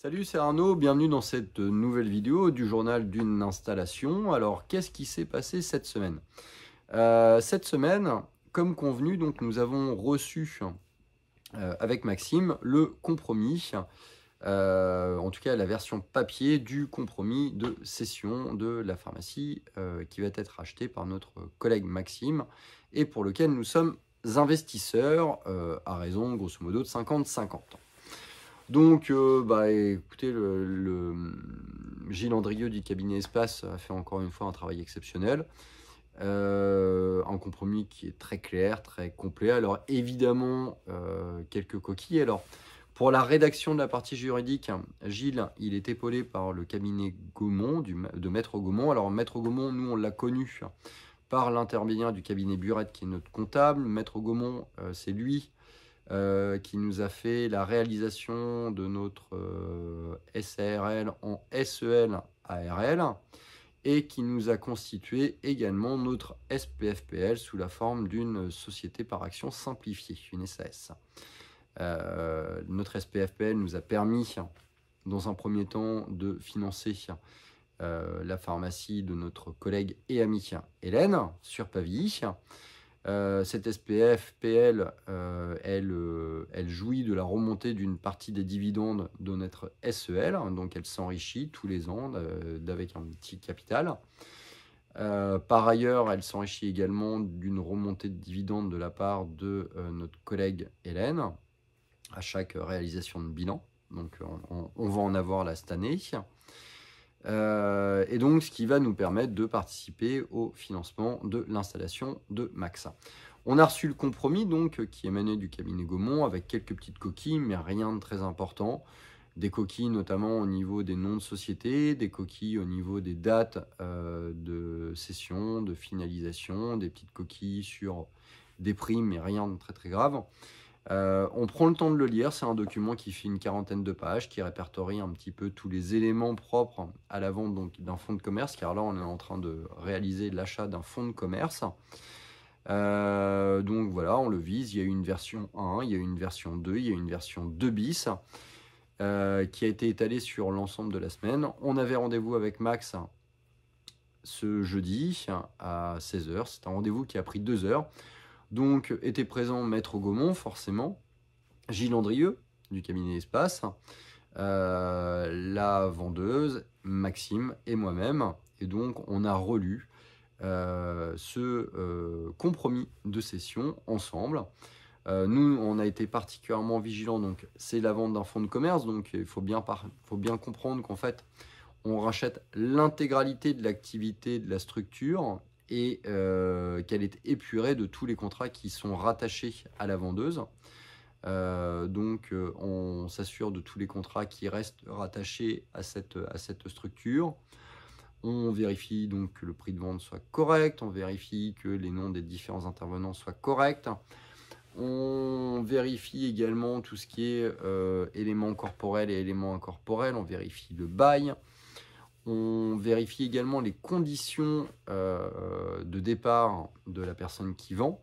Salut, c'est Arnaud, bienvenue dans cette nouvelle vidéo du journal d'une installation. Alors, qu'est-ce qui s'est passé cette semaine? Cette semaine, comme convenu, donc, nous avons reçu avec Maxime le compromis, en tout cas la version papier du compromis de cession de la pharmacie qui va être achetée par notre collègue Maxime et pour lequel nous sommes investisseurs à raison grosso modo de 50-50. Donc, écoutez, Gilles Andrieux du cabinet Espace a fait encore une fois un travail exceptionnel. Un compromis qui est très clair, très complet. Alors, évidemment, quelques coquilles. Alors, pour la rédaction de la partie juridique, Gilles, il est épaulé par le cabinet Gaumont, de Maître Gaumont. Alors, Maître Gaumont, nous, on l'a connu par l'intermédiaire du cabinet Burette, qui est notre comptable. Maître Gaumont, c'est lui qui nous a fait la réalisation de notre SARL en SEL ARL et qui nous a constitué également notre SPFPL sous la forme d'une société par action simplifiée, une SAS. Notre SPFPL nous a permis, dans un premier temps, de financer la pharmacie de notre collègue et amie Hélène sur Pavilly. Cette SPFPL, elle jouit de la remontée d'une partie des dividendes de notre SEL, donc elle s'enrichit tous les ans avec un petit capital. Par ailleurs, elle s'enrichit également d'une remontée de dividendes de la part de notre collègue Hélène à chaque réalisation de bilan. Donc on va en avoir là cette année. Et donc ce qui va nous permettre de participer au financement de l'installation de Max. On a reçu le compromis donc qui émanait du cabinet Gaumont avec quelques petites coquilles, mais rien de très important. Des coquilles notamment au niveau des noms de société, des coquilles au niveau des dates de cession, de finalisation, des petites coquilles sur des primes, mais rien de très très grave. On prend le temps de le lire, c'est un document qui fait une quarantaine de pages, qui répertorie un petit peu tous les éléments propres à la vente d'un fonds de commerce, car là on est en train de réaliser l'achat d'un fonds de commerce. Donc voilà, on le vise, il y a une version 1, il y a une version 2, il y a une version 2 bis, qui a été étalée sur l'ensemble de la semaine. On avait rendez-vous avec Max ce jeudi à 16 h, c'est un rendez-vous qui a pris 2 heures. Donc, était présent Maître Gaumont, forcément, Gilles Andrieux, du cabinet Espace, la vendeuse, Maxime et moi-même. Et donc, on a relu ce compromis de cession ensemble. Nous, on a été particulièrement vigilants, donc c'est la vente d'un fonds de commerce, donc il faut bien comprendre qu'en fait, on rachète l'intégralité de l'activité de la structure et qu'elle est épurée de tous les contrats qui sont rattachés à la vendeuse. Donc on s'assure de tous les contrats qui restent rattachés à cette structure. On vérifie donc que le prix de vente soit correct, on vérifie que les noms des différents intervenants soient corrects. On vérifie également tout ce qui est éléments corporels et éléments incorporels, on vérifie le bail. On vérifie également les conditions de départ de la personne qui vend.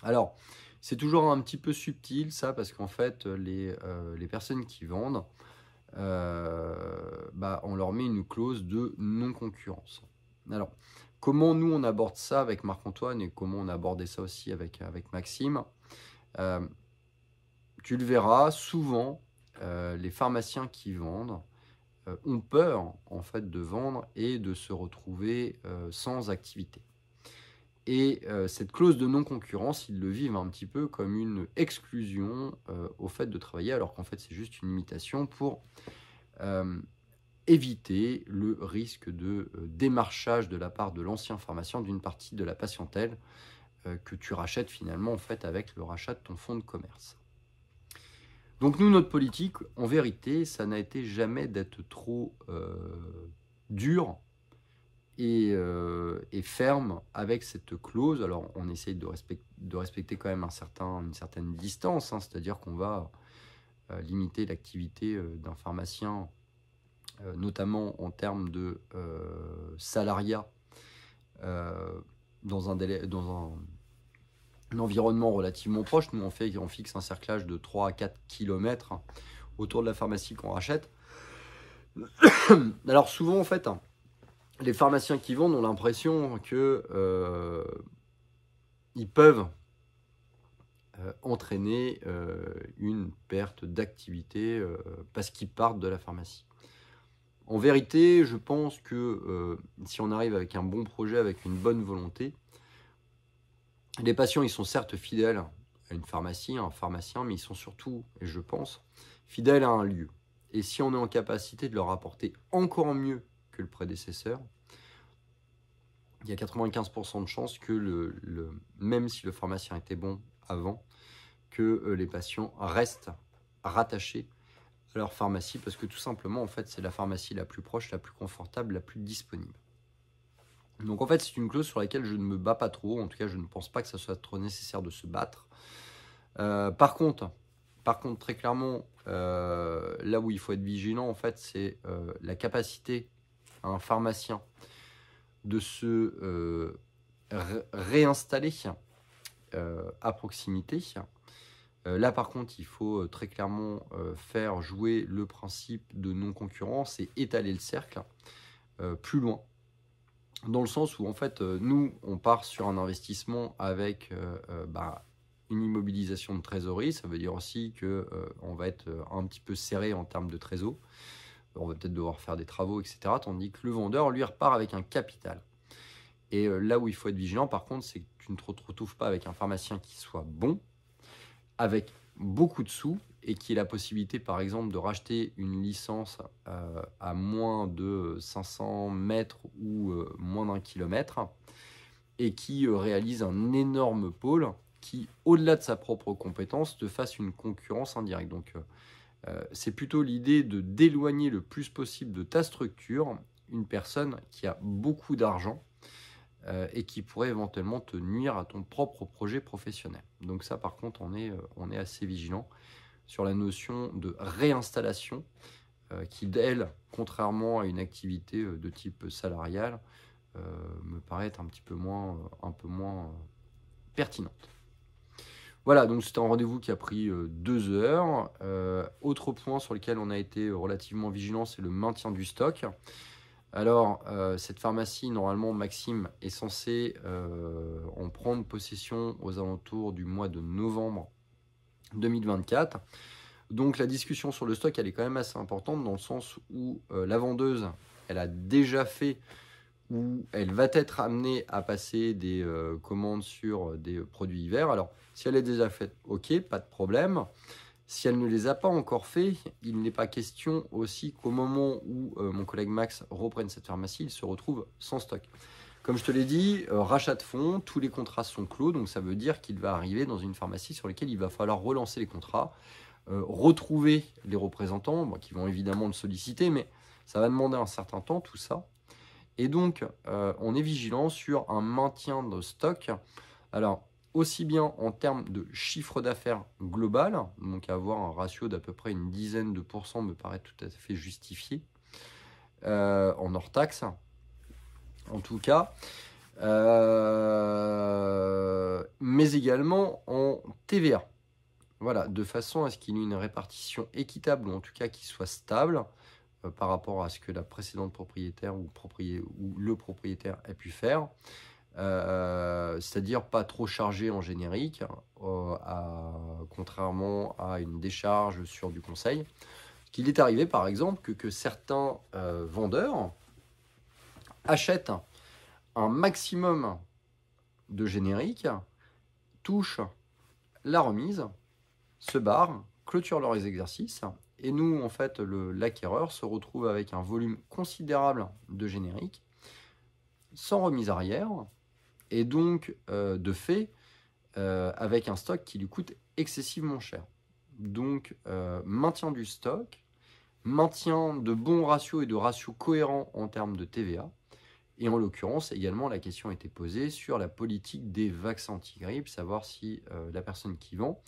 Alors, c'est toujours un petit peu subtil ça, parce qu'en fait, les personnes qui vendent, on leur met une clause de non-concurrence. Alors, comment nous on aborde ça avec Marc-Antoine et comment on a abordé ça aussi avec Maxime, tu le verras, souvent, les pharmaciens qui vendent ont peur en fait de vendre et de se retrouver sans activité. Et cette clause de non-concurrence, ils le vivent un petit peu comme une exclusion au fait de travailler, alors qu'en fait c'est juste une limitation pour éviter le risque de démarchage de la part de l'ancien pharmacien d'une partie de la patientèle que tu rachètes finalement en fait avec le rachat de ton fonds de commerce. Donc nous, notre politique, en vérité, ça n'a été jamais d'être trop dur et ferme avec cette clause. Alors on essaye de respecter quand même une certaine distance, hein, c'est-à-dire qu'on va limiter l'activité d'un pharmacien, notamment en termes de salariat, dans un environnement relativement proche. Nous, on fixe un cerclage de 3 à 4 km autour de la pharmacie qu'on rachète. Alors souvent, en fait, les pharmaciens qui vendent ont l'impression que ils peuvent entraîner une perte d'activité parce qu'ils partent de la pharmacie. En vérité, je pense que si on arrive avec un bon projet, avec une bonne volonté, les patients, ils sont certes fidèles à une pharmacie, à un pharmacien, mais ils sont surtout, et je pense, fidèles à un lieu. Et si on est en capacité de leur apporter encore mieux que le prédécesseur, il y a 95% de chances que même si le pharmacien était bon avant, que les patients restent rattachés à leur pharmacie, parce que tout simplement, en fait, c'est la pharmacie la plus proche, la plus confortable, la plus disponible. Donc en fait, c'est une clause sur laquelle je ne me bats pas trop. En tout cas, je ne pense pas que ça soit trop nécessaire de se battre. Par contre, très clairement, là où il faut être vigilant, en fait, c'est la capacité à un pharmacien de se réinstaller à proximité. Là, par contre, il faut très clairement faire jouer le principe de non-concurrence et étaler le cercle plus loin. Dans le sens où, en fait, nous, on part sur un investissement avec une immobilisation de trésorerie. Ça veut dire aussi qu'on va être un petit peu serré en termes de trésor. On va peut-être devoir faire des travaux, etc. Tandis que le vendeur, lui, repart avec un capital. Et là où il faut être vigilant, par contre, c'est que tu ne te retrouves pas avec un pharmacien qui soit bon, avec beaucoup de sous, et qui ait la possibilité, par exemple, de racheter une licence à moins de 500 mètres ou moins d'1 kilomètre, et qui réalise un énorme pôle qui, au-delà de sa propre compétence, te fasse une concurrence indirecte. Donc, c'est plutôt l'idée d'éloigner le plus possible de ta structure une personne qui a beaucoup d'argent et qui pourrait éventuellement te nuire à ton propre projet professionnel. Donc ça, par contre, on est assez vigilant sur la notion de réinstallation qui, elle, contrairement à une activité de type salarial, me paraît être un peu moins pertinente. Voilà, donc c'était un rendez-vous qui a pris 2 heures. Autre point sur lequel on a été relativement vigilant, c'est le maintien du stock. Alors, cette pharmacie, normalement, Maxime est censé en prendre possession aux alentours du mois de novembre 2024. Donc, la discussion sur le stock, elle est quand même assez importante dans le sens où la vendeuse, elle a déjà fait ou elle va être amenée à passer des commandes sur des produits hiver. Alors, si elle est déjà faite, ok, pas de problème. Si elle ne les a pas encore fait, il n'est pas question aussi qu'au moment où mon collègue Max reprenne cette pharmacie, il se retrouve sans stock. Comme je te l'ai dit, rachat de fonds, tous les contrats sont clos, donc ça veut dire qu'il va arriver dans une pharmacie sur laquelle il va falloir relancer les contrats, retrouver les représentants, qui vont évidemment le solliciter, mais ça va demander un certain temps, tout ça. Et donc, on est vigilant sur un maintien de stock. Alors, aussi bien en termes de chiffre d'affaires global, donc avoir un ratio d'à peu près une dizaine de pourcents me paraît tout à fait justifié, en hors taxe, en tout cas, mais également en TVA. Voilà, de façon à ce qu'il y ait une répartition équitable, ou en tout cas qui soit stable, par rapport à ce que la précédente propriétaire ou le propriétaire a pu faire. C'est-à-dire pas trop chargé en générique, contrairement à une décharge sur du conseil. Qu'il est arrivé par exemple que certains vendeurs achètent un maximum de générique, touchent la remise, se barrent, clôturent leurs exercices, et nous, en fait, l'acquéreur se retrouve avec un volume considérable de générique, sans remise arrière, et donc, de fait, avec un stock qui lui coûte excessivement cher. Donc, maintien du stock, maintien de bons ratios et de ratios cohérents en termes de TVA. Et en l'occurrence, également, la question a été posée sur la politique des vaccins anti-grippe, savoir si la personne qui vend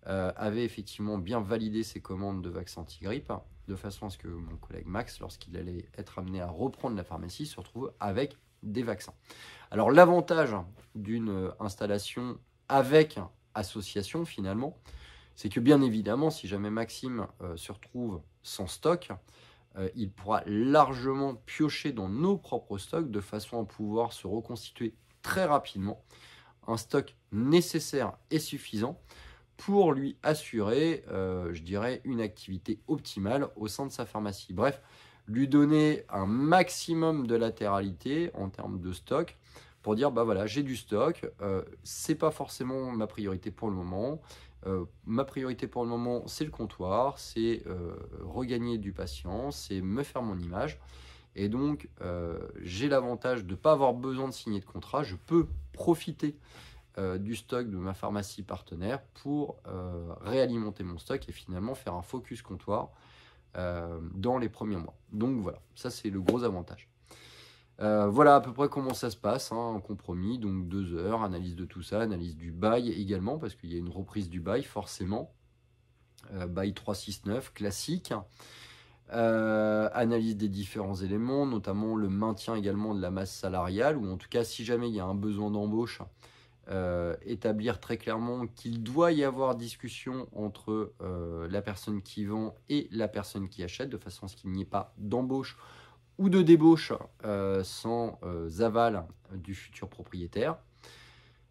avait effectivement bien validé ses commandes de vaccins anti-grippe, de façon à ce que mon collègue Max, lorsqu'il allait être amené à reprendre la pharmacie, se retrouve avec des vaccins. Alors l'avantage d'une installation avec association finalement, c'est que bien évidemment, si jamais Maxime se retrouve sans stock, il pourra largement piocher dans nos propres stocks de façon à pouvoir se reconstituer très rapidement un stock nécessaire et suffisant pour lui assurer, je dirais, une activité optimale au sein de sa pharmacie. Bref, lui donner un maximum de latéralité en termes de stock pour dire, bah voilà, j'ai du stock, c'est pas forcément ma priorité pour le moment. Ma priorité pour le moment, c'est le comptoir, c'est regagner du patient, c'est me faire mon image. Et donc, j'ai l'avantage de ne pas avoir besoin de signer de contrat. Je peux profiter du stock de ma pharmacie partenaire pour réalimenter mon stock et finalement faire un focus comptoir dans les premiers mois. Donc voilà, ça c'est le gros avantage. Voilà à peu près comment ça se passe, hein, en compromis, donc 2 heures, analyse de tout ça, analyse du bail également, parce qu'il y a une reprise du bail forcément, bail 369 classique, analyse des différents éléments, notamment le maintien également de la masse salariale, ou en tout cas si jamais il y a un besoin d'embauche, établir très clairement qu'il doit y avoir discussion entre la personne qui vend et la personne qui achète, de façon à ce qu'il n'y ait pas d'embauche ou de débauche sans aval du futur propriétaire.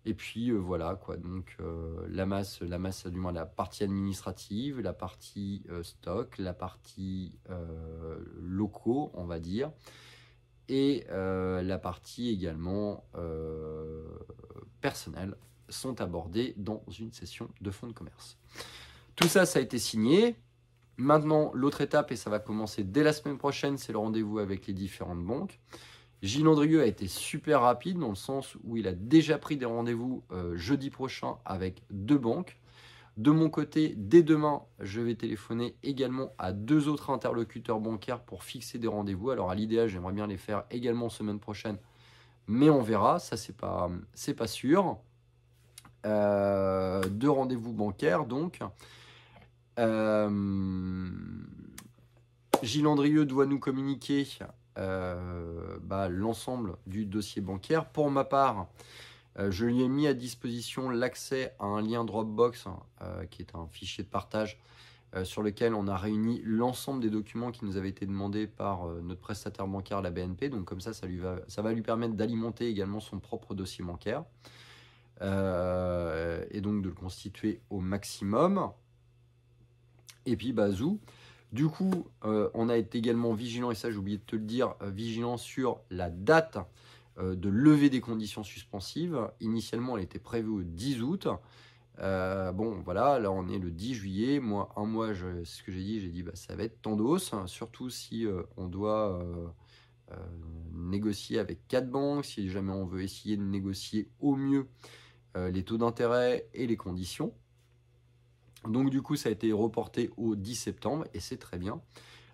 Et puis voilà quoi, donc la masse, du moins la partie administrative, la partie stock, la partie locaux, on va dire, et la partie également personnelle sont abordées dans une session de fonds de commerce. Tout ça, ça a été signé. Maintenant, l'autre étape, et ça va commencer dès la semaine prochaine, c'est le rendez-vous avec les différentes banques. Gilles Andrieux a été super rapide dans le sens où il a déjà pris des rendez-vous jeudi prochain avec 2 banques. De mon côté, dès demain, je vais téléphoner également à 2 autres interlocuteurs bancaires pour fixer des rendez-vous. Alors à l'idéal, j'aimerais bien les faire également semaine prochaine, mais on verra, ça c'est pas sûr. 2 rendez-vous bancaires donc. Gilles Andrieux doit nous communiquer l'ensemble du dossier bancaire. Pour ma part, je lui ai mis à disposition l'accès à un lien Dropbox qui est un fichier de partage sur lequel on a réuni l'ensemble des documents qui nous avaient été demandés par notre prestataire bancaire, la BNP. Donc comme ça va lui permettre d'alimenter également son propre dossier bancaire et donc de le constituer au maximum. Et puis zou. Du coup, on a été également vigilant, et ça j'ai oublié de te le dire, vigilant sur la date de levée des conditions suspensives. Initialement, elle était prévue au 10 août. Bon, voilà, là on est le 10 juillet. Moi, un mois, c'est ce que j'ai dit, ça va être tendos, surtout si on doit négocier avec 4 banques, si jamais on veut essayer de négocier au mieux les taux d'intérêt et les conditions. Donc du coup, ça a été reporté au 10 septembre et c'est très bien.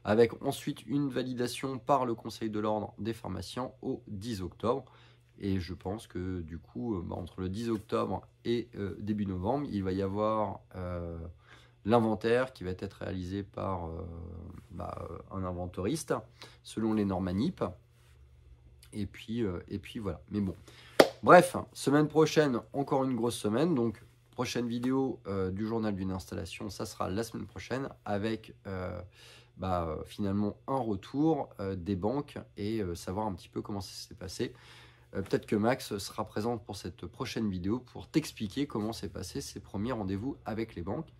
Avec ensuite une validation par le Conseil de l'Ordre des pharmaciens au 10 octobre. Et je pense que du coup, entre le 10 octobre et début novembre, il va y avoir l'inventaire qui va être réalisé par un inventoriste selon les normes ANIP. Et puis voilà. Mais bon. Bref, semaine prochaine, encore une grosse semaine. Donc, prochaine vidéo du journal d'une installation, ça sera la semaine prochaine avec finalement un retour des banques et savoir un petit peu comment ça s'est passé. Peut-être que Max sera présent pour cette prochaine vidéo pour t'expliquer comment s'est passé ces premiers rendez-vous avec les banques.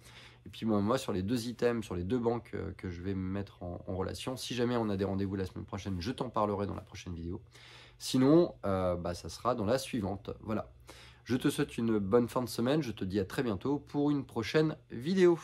Et puis moi, sur les 2 items, sur les 2 banques que je vais me mettre en relation, si jamais on a des rendez-vous la semaine prochaine, je t'en parlerai dans la prochaine vidéo. Sinon, ça sera dans la suivante. Voilà. Je te souhaite une bonne fin de semaine. Je te dis à très bientôt pour une prochaine vidéo.